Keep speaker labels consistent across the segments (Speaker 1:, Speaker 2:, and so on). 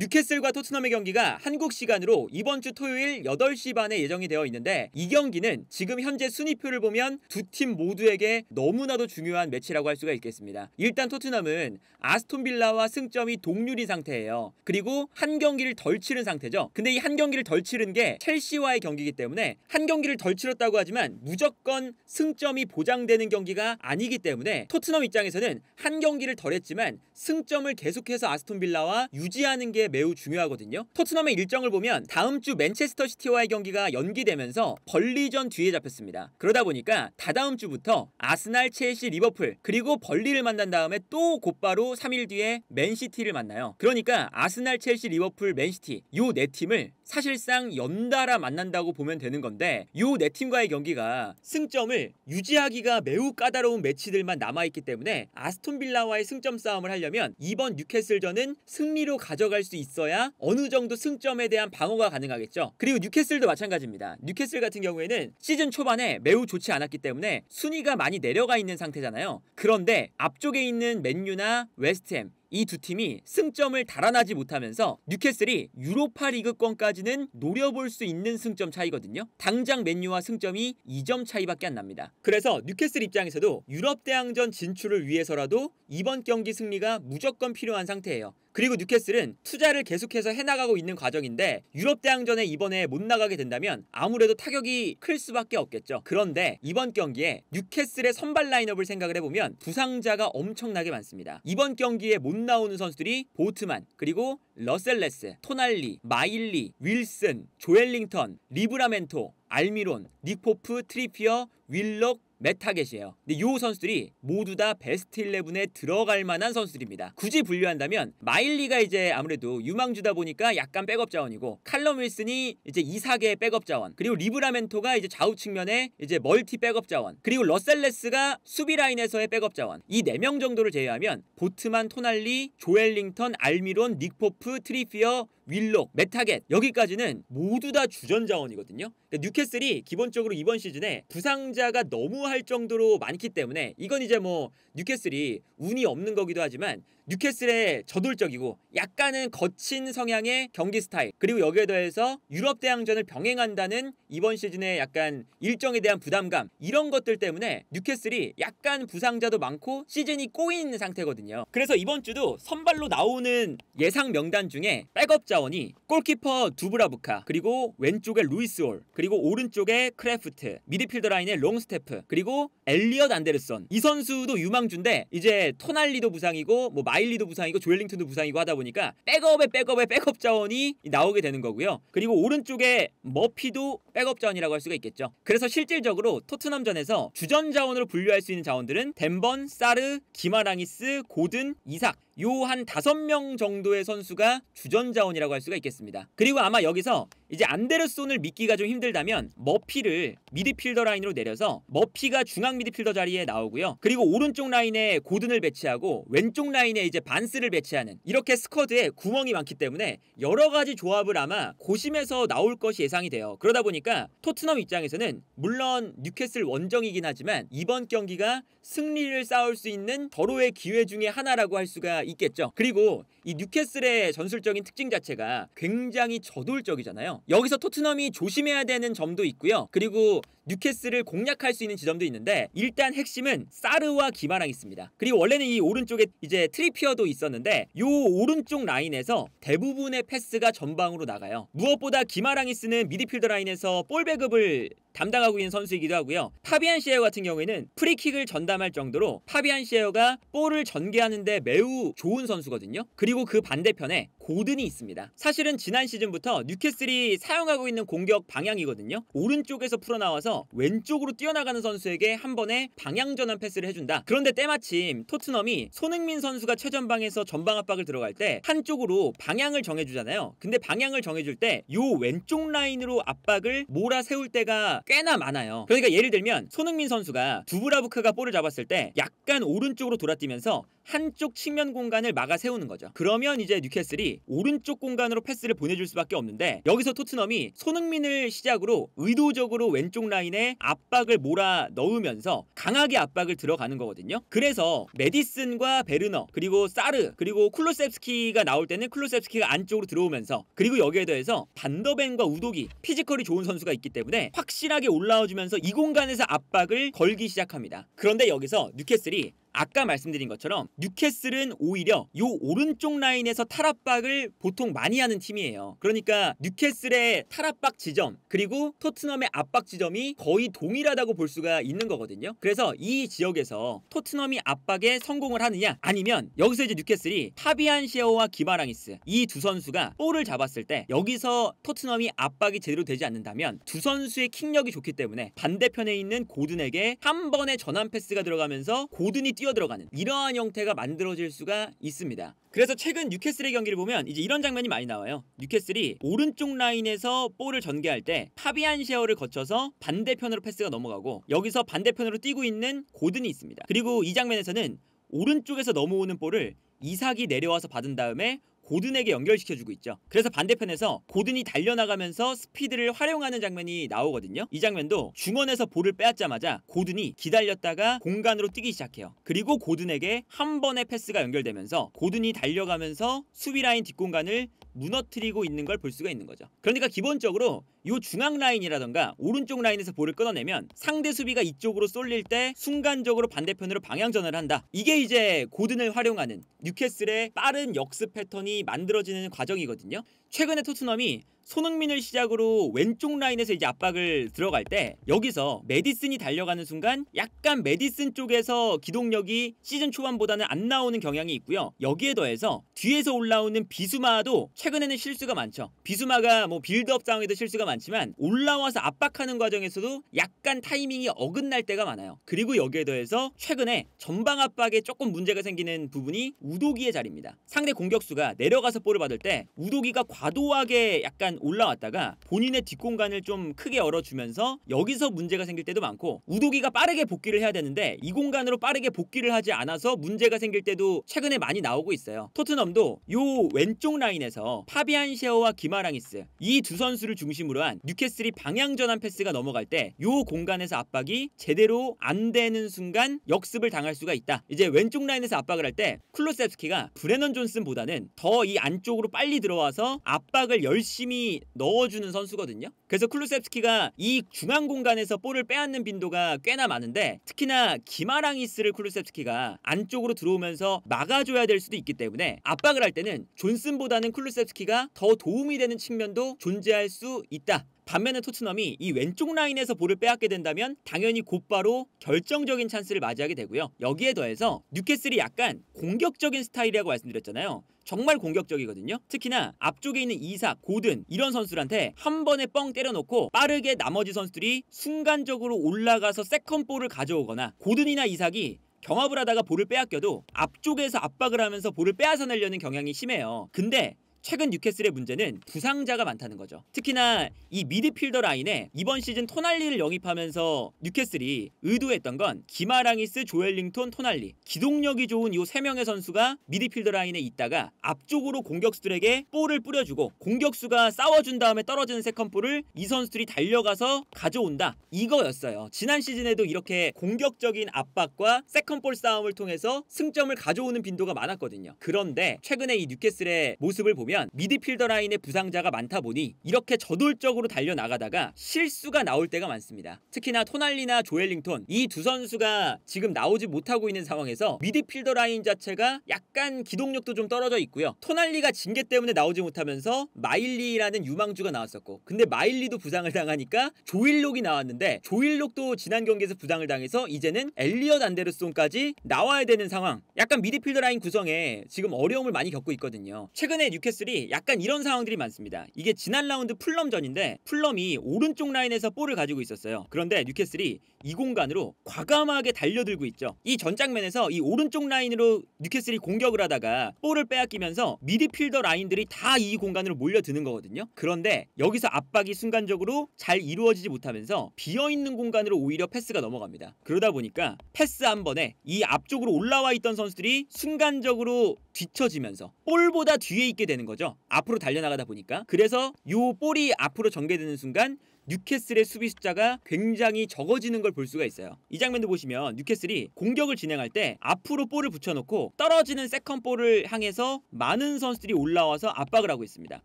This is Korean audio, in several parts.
Speaker 1: 뉴캐슬과 토트넘의 경기가 한국 시간으로 이번 주 토요일 8시 반에 예정이 되어 있는데 이 경기는 지금 현재 순위표를 보면 두 팀 모두에게 너무나도 중요한 매치라고 할 수가 있겠습니다. 일단 토트넘은 아스톤 빌라와 승점이 동률인 상태예요. 그리고 한 경기를 덜 치른 상태죠. 근데 이 한 경기를 덜 치른 게 첼시와의 경기이기 때문에 한 경기를 덜 치렀다고 하지만 무조건 승점이 보장되는 경기가 아니기 때문에 토트넘 입장에서는 한 경기를 덜 했지만 승점을 계속해서 아스톤 빌라와 유지하는 게 매우 중요하거든요. 토트넘의 일정을 보면 다음 주 맨체스터 시티와의 경기가 연기되면서 벌리전 뒤에 잡혔습니다. 그러다 보니까 다다음 주부터 아스날, 첼시, 리버풀 그리고 벌리를 만난 다음에 또 곧바로 3일 뒤에 맨시티를 만나요. 그러니까 아스날, 첼시, 리버풀, 맨시티 요 네 팀을 사실상 연달아 만난다고 보면 되는 건데 요 네 팀과의 경기가 승점을 유지하기가 매우 까다로운 매치들만 남아있기 때문에 아스톤 빌라와의 승점 싸움을 하려면 이번 뉴캐슬전은 승리로 가져갈 수 있어야 어느 정도 승점에 대한 방어가 가능하겠죠. 그리고 뉴캐슬도 마찬가지입니다. 뉴캐슬 같은 경우에는 시즌 초반에 매우 좋지 않았기 때문에 순위가 많이 내려가 있는 상태잖아요. 그런데 앞쪽에 있는 맨유나 웨스트햄 이 두 팀이 승점을 달아나지 못하면서 뉴캐슬이 유로파 리그권까지는 노려볼 수 있는 승점 차이거든요. 당장 맨유와 승점이 2점 차이밖에 안 납니다. 그래서 뉴캐슬 입장에서도 유럽 대항전 진출을 위해서라도 이번 경기 승리가 무조건 필요한 상태예요. 그리고 뉴캐슬은 투자를 계속해서 해나가고 있는 과정인데 유럽 대항전에 이번에 못 나가게 된다면 아무래도 타격이 클 수밖에 없겠죠. 그런데 이번 경기에 뉴캐슬의 선발 라인업을 생각을 해보면 부상자가 엄청나게 많습니다. 이번 경기에 못 나오는 선수들이 보트만, 그리고 러셀레스, 토날리, 마일리, 윌슨, 조엘링턴, 리브라멘토, 알미론, 닉포프, 트리피어, 윌록, 메타겟이에요. 근데 이 선수들이 모두 다 베스트 11에 들어갈 만한 선수들입니다. 굳이 분류한다면 마일리가 이제 아무래도 유망주다 보니까 약간 백업 자원이고, 칼럼 윌슨이 이제 이사계의 백업 자원, 그리고 리브라멘토가 이제 좌우 측면에 이제 멀티 백업 자원, 그리고 러셀레스가 수비 라인에서의 백업 자원, 이 4명 정도를 제외하면 보트만, 토날리, 조엘링턴, 알미론, 닉포프, 트리피어, 윌록, 메타겟 여기까지는 모두 다 주전 자원이거든요. 그러니까 뉴캐슬이 기본적으로 이번 시즌에 부상자가 너무 할 정도로 많기 때문에 이건 이제 뭐 뉴캐슬이 운이 없는 거기도 하지만 뉴캐슬의 저돌적이고 약간은 거친 성향의 경기 스타일, 그리고 여기에 더해서 유럽 대항전을 병행한다는 이번 시즌의 약간 일정에 대한 부담감, 이런 것들 때문에 뉴캐슬이 약간 부상자도 많고 시즌이 꼬인 상태거든요. 그래서 이번 주도 선발로 나오는 예상 명단 중에 백업 자원이 골키퍼 두브라부카, 그리고 왼쪽에 루이스 홀, 그리고 오른쪽에 크래프트, 미드필더 라인에 롱스테프, 그리고 엘리엇 안데르슨, 이 선수도 유망주인데 이제 토날리도 부상이고 뭐 마일리도 부상이고 조엘링턴도 부상이고 하다 보니까 백업에 백업 자원이 나오게 되는 거고요. 그리고 오른쪽에 머피도 백업 자원이라고 할 수가 있겠죠. 그래서 실질적으로 토트넘전에서 주전 자원으로 분류할 수 있는 자원들은 덴번, 사르, 기마랑이스, 고든, 이삭, 요 한 5명 정도의 선수가 주전 자원이라고 할 수가 있겠습니다. 그리고 아마 여기서 이제 안데르손을 믿기가 좀 힘들다면 머피를 미드필더 라인으로 내려서 머피가 중앙 미드필더 자리에 나오고요. 그리고 오른쪽 라인에 고든을 배치하고 왼쪽 라인에 이제 반스를 배치하는, 이렇게 스쿼드에 구멍이 많기 때문에 여러 가지 조합을 아마 고심해서 나올 것이 예상이 돼요. 그러다 보니까 토트넘 입장에서는 물론 뉴캐슬 원정이긴 하지만 이번 경기가 승리를 쌓을 수 있는 절호의 기회 중에 하나라고 할 수가 있겠죠. 그리고 이 뉴캐슬의 전술적인 특징 자체가 굉장히 저돌적이잖아요. 여기서 토트넘이 조심해야 되는 점도 있고요. 그리고 뉴캐슬을 공략할 수 있는 지점도 있는데 일단 핵심은 사르와 기마랑 있습니다. 그리고 원래는 이 오른쪽에 이제 트리피어도 있었는데 요 오른쪽 라인에서 대부분의 패스가 전방으로 나가요. 무엇보다 기마랑이스는 미드필더 라인에서 볼 배급을 담당하고 있는 선수이기도 하고요. 파비안 시에어 같은 경우에는 프리킥을 전담할 정도로 파비안 시에어가 볼을 전개하는데 매우 좋은 선수거든요. 그리고 그 반대편에 고든이 있습니다. 사실은 지난 시즌부터 뉴캐슬이 사용하고 있는 공격 방향이거든요. 오른쪽에서 풀어나와서 왼쪽으로 뛰어나가는 선수에게 한 번에 방향 전환 패스를 해준다. 그런데 때마침 토트넘이 손흥민 선수가 최전방에서 전방 압박을 들어갈 때 한쪽으로 방향을 정해주잖아요. 근데 방향을 정해줄 때 요 왼쪽 라인으로 압박을 몰아세울 때가 꽤나 많아요. 그러니까 예를 들면 손흥민 선수가 두브라부카가 볼을 잡았을 때 약간 오른쪽으로 돌아뛰면서 한쪽 측면 공간을 막아 세우는 거죠. 그러면 이제 뉴캐슬이 뉴캐슬이 오른쪽 공간으로 패스를 보내줄 수밖에 없는데 여기서 토트넘이 손흥민을 시작으로 의도적으로 왼쪽 라인에 압박을 몰아 넣으면서 강하게 압박을 들어가는 거거든요. 그래서 메디슨과 베르너 그리고 사르 그리고 쿨루셉스키가 나올 때는 쿨루셉스키가 안쪽으로 들어오면서 그리고 여기에 더해서 반더벤과 우도기 피지컬이 좋은 선수가 있기 때문에 확실하게 올라와주면서 이 공간에서 압박을 걸기 시작합니다. 그런데 여기서 뉴캐슬이 아까 말씀드린 것처럼 뉴캐슬은 오히려 요 오른쪽 라인에서 탈압박을 보통 많이 하는 팀이에요. 그러니까 뉴캐슬의 탈압박 지점 그리고 토트넘의 압박 지점이 거의 동일하다고 볼 수가 있는 거거든요. 그래서 이 지역에서 토트넘이 압박에 성공을 하느냐 아니면 여기서 이제 뉴캐슬이 파비안 셰어와 기마랑이스 이 두 선수가 볼을 잡았을 때 여기서 토트넘이 압박이 제대로 되지 않는다면 두 선수의 킥력이 좋기 때문에 반대편에 있는 고든에게 한 번의 전환 패스가 들어가면서 고든이 뛰어들어가는 이러한 형태가 만들어질 수가 있습니다. 그래서 최근 뉴캐슬의 경기를 보면 이제 이런 장면이 많이 나와요. 뉴캐슬이 오른쪽 라인에서 볼을 전개할 때 파비안 셰어를 거쳐서 반대편으로 패스가 넘어가고 여기서 반대편으로 뛰고 있는 고든이 있습니다. 그리고 이 장면에서는 오른쪽에서 넘어오는 볼을 이삭이 내려와서 받은 다음에 고든에게 연결시켜주고 있죠. 그래서 반대편에서 고든이 달려나가면서 스피드를 활용하는 장면이 나오거든요. 이 장면도 중원에서 볼을 빼앗자마자 고든이 기다렸다가 공간으로 뛰기 시작해요. 그리고 고든에게 한 번의 패스가 연결되면서 고든이 달려가면서 수비라인 뒷공간을 무너뜨리고 있는 걸 볼 수가 있는 거죠. 그러니까 기본적으로 이 중앙 라인이라던가 오른쪽 라인에서 볼을 끊어내면 상대 수비가 이쪽으로 쏠릴 때 순간적으로 반대편으로 방향전을 한다. 이게 이제 고든을 활용하는 뉴캐슬의 빠른 역습 패턴이 만들어지는 과정이거든요. 최근에 토트넘이 손흥민을 시작으로 왼쪽 라인에서 이제 압박을 들어갈 때 여기서 메디슨이 달려가는 순간 약간 메디슨 쪽에서 기동력이 시즌 초반보다는 안 나오는 경향이 있고요. 여기에 더해서 뒤에서 올라오는 비수마도 최근에는 실수가 많죠. 비수마가 뭐 빌드업 상황에도 실수가 많지만 올라와서 압박하는 과정에서도 약간 타이밍이 어긋날 때가 많아요. 그리고 여기에 더해서 최근에 전방 압박에 조금 문제가 생기는 부분이 우도기의 자리입니다. 상대 공격수가 내려가서 볼을 받을 때 우도기가 과도하게 약간 올라왔다가 본인의 뒷공간을 좀 크게 열어주면서 여기서 문제가 생길 때도 많고 우도기가 빠르게 복귀를 해야 되는데 이 공간으로 빠르게 복귀를 하지 않아서 문제가 생길 때도 최근에 많이 나오고 있어요. 토트넘도 요 왼쪽 라인에서 파비안 셰어와 기마랑이스 이 두 선수를 중심으로 한 뉴캐슬이 방향 전환 패스가 넘어갈 때 요 공간에서 압박이 제대로 안 되는 순간 역습을 당할 수가 있다. 이제 왼쪽 라인에서 압박을 할 때 쿨루셉스키가 브레넌 존슨보다는 더 이 안쪽으로 빨리 들어와서 압박을 열심히 넣어주는 선수거든요. 그래서 쿨루셉스키가 이 중앙 공간에서 볼을 빼앗는 빈도가 꽤나 많은데 특히나 기마랑이스를 쿨루셉스키가 안쪽으로 들어오면서 막아줘야 될 수도 있기 때문에 압박을 할 때는 존슨보다는 쿨루셉스키가 더 도움이 되는 측면도 존재할 수 있다. 반면에 토트넘이 이 왼쪽 라인에서 볼을 빼앗게 된다면 당연히 곧바로 결정적인 찬스를 맞이하게 되고요. 여기에 더해서 뉴캐슬이 약간 공격적인 스타일이라고 말씀드렸잖아요. 정말 공격적이거든요. 특히나 앞쪽에 있는 이삭, 고든 이런 선수들한테 한 번에 뻥 때려놓고 빠르게 나머지 선수들이 순간적으로 올라가서 세컨볼을 가져오거나 고든이나 이삭이 경합을 하다가 볼을 빼앗겨도 앞쪽에서 압박을 하면서 볼을 빼앗아내려는 경향이 심해요. 근데 최근 뉴캐슬의 문제는 부상자가 많다는 거죠. 특히나 이 미드필더 라인에 이번 시즌 토날리를 영입하면서 뉴캐슬이 의도했던 건 기마랑이스, 조엘링톤, 토날리 기동력이 좋은 이 3명의 선수가 미드필더 라인에 있다가 앞쪽으로 공격수들에게 볼을 뿌려주고 공격수가 싸워준 다음에 떨어지는 세컨볼을 이 선수들이 달려가서 가져온다. 이거였어요. 지난 시즌에도 이렇게 공격적인 압박과 세컨볼 싸움을 통해서 승점을 가져오는 빈도가 많았거든요. 그런데 최근에 이 뉴캐슬의 모습을 보면 미드필더 라인에 부상자가 많다 보니 이렇게 저돌적으로 달려나가다가 실수가 나올 때가 많습니다. 특히나 토날리나 조엘링톤 이 두 선수가 지금 나오지 못하고 있는 상황에서 미드필더 라인 자체가 약간 기동력도 좀 떨어져 있고요. 토날리가 징계 때문에 나오지 못하면서 마일리라는 유망주가 나왔었고 근데 마일리도 부상을 당하니까 조일록이 나왔는데 조일록도 지난 경기에서 부상을 당해서 이제는 엘리엇 안데르손까지 나와야 되는 상황. 약간 미드필더 라인 구성에 지금 어려움을 많이 겪고 있거든요. 최근에 뉴캐슬이 약간 이런 상황들이 많습니다. 이게 지난 라운드 풀럼전인데 풀럼이 오른쪽 라인에서 볼을 가지고 있었어요. 그런데 뉴캐슬이 이 공간으로 과감하게 달려들고 있죠. 이 전 장면에서 이 오른쪽 라인으로 뉴캐슬이 공격을 하다가 볼을 빼앗기면서 미드필더 라인들이 다 이 공간으로 몰려드는 거거든요. 그런데 여기서 압박이 순간적으로 잘 이루어지지 못하면서 비어있는 공간으로 오히려 패스가 넘어갑니다. 그러다 보니까 패스 한 번에 이 앞쪽으로 올라와 있던 선수들이 순간적으로 뒤처지면서 볼보다 뒤에 있게 되는 거죠. 거죠. 앞으로 달려나가다 보니까. 그래서 요 볼이 앞으로 전개되는 순간 뉴캐슬의 수비 숫자가 굉장히 적어지는 걸 볼 수가 있어요. 이 장면도 보시면 뉴캐슬이 공격을 진행할 때 앞으로 볼을 붙여놓고 떨어지는 세컨 볼을 향해서 많은 선수들이 올라와서 압박을 하고 있습니다.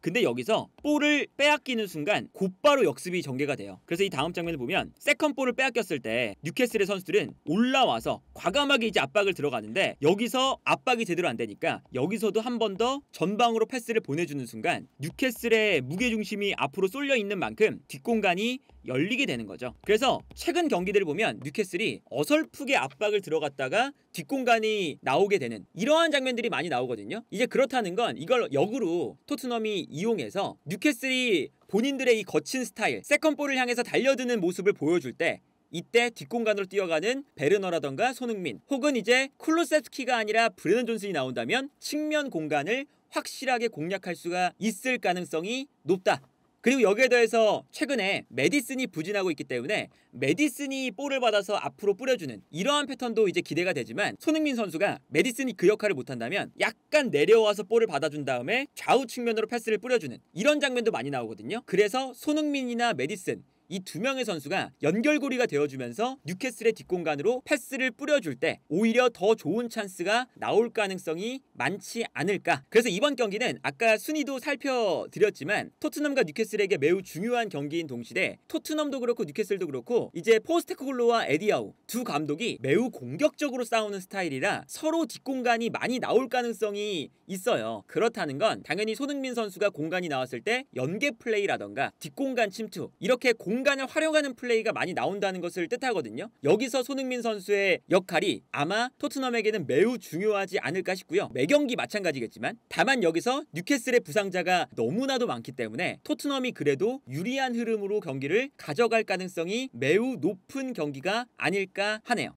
Speaker 1: 근데 여기서 볼을 빼앗기는 순간 곧바로 역습이 전개가 돼요. 그래서 이 다음 장면을 보면 세컨 볼을 빼앗겼을 때 뉴캐슬의 선수들은 올라와서 과감하게 이제 압박을 들어가는데 여기서 압박이 제대로 안 되니까 여기서도 한 번 더 전방으로 패스를 보내주는 순간 뉴캐슬의 무게중심이 앞으로 쏠려 있는 만큼 뒷공간이 열리게 되는 거죠. 그래서 최근 경기들을 보면 뉴캐슬이 어설프게 압박을 들어갔다가 뒷공간이 나오게 되는 이러한 장면들이 많이 나오거든요. 이제 그렇다는 건 이걸 역으로 토트넘이 이용해서 뉴캐슬이 본인들의 이 거친 스타일, 세컨볼을 향해서 달려드는 모습을 보여줄 때 이때 뒷공간으로 뛰어가는 베르너라던가 손흥민 혹은 이제 쿨루세스키가 아니라 브레넌 존슨이 나온다면 측면 공간을 확실하게 공략할 수가 있을 가능성이 높다. 그리고 여기에 더해서 최근에 메디슨이 부진하고 있기 때문에 메디슨이 볼을 받아서 앞으로 뿌려주는 이러한 패턴도 이제 기대가 되지만 손흥민 선수가 메디슨이 그 역할을 못한다면 약간 내려와서 볼을 받아준 다음에 좌우 측면으로 패스를 뿌려주는 이런 장면도 많이 나오거든요. 그래서 손흥민이나 메디슨 이 두 명의 선수가 연결고리가 되어주면서 뉴캐슬의 뒷공간으로 패스를 뿌려줄 때 오히려 더 좋은 찬스가 나올 가능성이 많지 않을까. 그래서 이번 경기는 아까 순위도 살펴드렸지만 토트넘과 뉴캐슬에게 매우 중요한 경기인 동시에 토트넘도 그렇고 뉴캐슬도 그렇고 이제 포스테코글루와 에디아우 두 감독이 매우 공격적으로 싸우는 스타일이라 서로 뒷공간이 많이 나올 가능성이 있어요. 그렇다는 건 당연히 손흥민 선수가 공간이 나왔을 때 연계 플레이라던가 뒷공간 침투 이렇게 공간을 활용하는 플레이가 많이 나온다는 것을 뜻하거든요. 여기서 손흥민 선수의 역할이 아마 토트넘에게는 매우 중요하지 않을까 싶고요. 매경기 마찬가지겠지만 다만 여기서 뉴캐슬의 부상자가 너무나도 많기 때문에 토트넘이 그래도 유리한 흐름으로 경기를 가져갈 가능성이 매우 높은 경기가 아닐까 하네요.